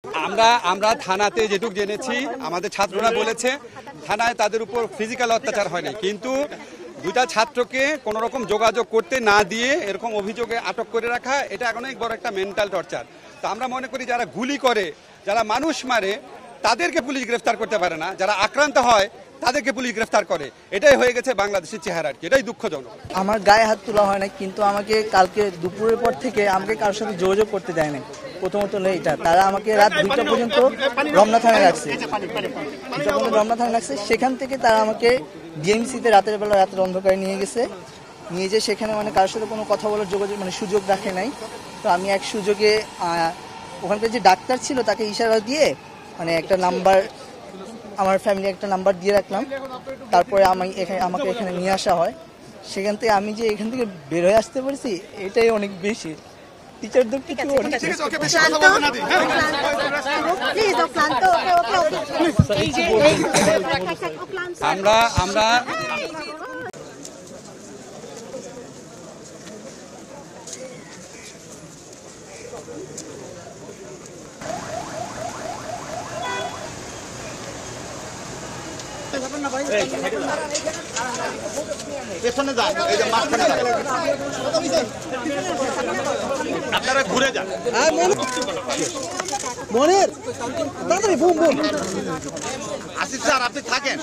আমরা আমরা থানাতে যেটুকু জেনেছি আমাদের ছাত্ররা বলেছে থানায় তাদের উপর ফিজিক্যাল অত্যাচার হয়নি, কিন্তু দুইটা ছাত্রকে কোনো রকম যোগাযোগ করতে না দিয়ে এরকম অভিযোগে আটক করে রাখা এটা অনেক বড় একটা মেন্টাল টর্চার। তো আমরা মনে করি যারা গুলি করে, যারা মানুষ মারে তাদেরকে পুলিশ গ্রেফতার করতে পারে না, যারা আক্রান্ত হয় তাদেরকে পুলিশ গ্রেফতার করে। এটাই হয়ে গেছে বাংলাদেশের চেহারা, এটাই দুঃখজনক। আমার গায়ে হাত তোলা হয় না, কিন্তু আমাকে কালকে দুপুরের পর থেকে আমাকে কারোর সাথে যোগাযোগ করতে দেয় না। প্রথমত এটা তারা আমাকে রাত 2টা পর্যন্ত রমনা থানায় রাখছে, সেখান থেকে তারা আমাকে ডিএমসিতে রাতের অন্ধকারে নিয়ে গেছে, নিয়ে যে সেখানে মানে কারোর সাথে কোনো কথা বলার যোগাযোগ সুযোগ রাখে নাই। তো আমি এক সুযোগে ওখানকার যে ডাক্তার ছিল তাকে ইশারা দিয়ে একটা নাম্বার, আমার ফ্যামিলি একটা নাম্বার দিয়ে রাখলাম। তারপরে আমাকে এখানে নিয়ে আসা হয়। সেখান থেকে আমি যে এখান থেকে বের হয়ে আসতে পারছি এটাই অনেক বেশি। টিচারদের কিছু আমরা পেছনে যান, এই যে মাঝখানে যান, আপনারা ঘুরে যান। মনের আসিফ স্যার আপনি থাকেন।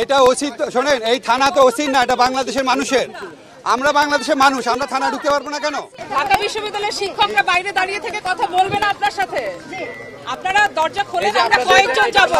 এটা ওসি, শোনেন এই থানা তো ওসির না, এটা বাংলাদেশের মানুষের। আমরা বাংলাদেশের মানুষ, আমরা থানা ঢুকতে পারবো না কেন? ঢাকা বিশ্ববিদ্যালয়ের শিক্ষকরা বাইরে দাঁড়িয়ে থেকে কথা বলবে না আপনার সাথে? আপনারা দরজা খুলে আমরা কয়েকজন যাব।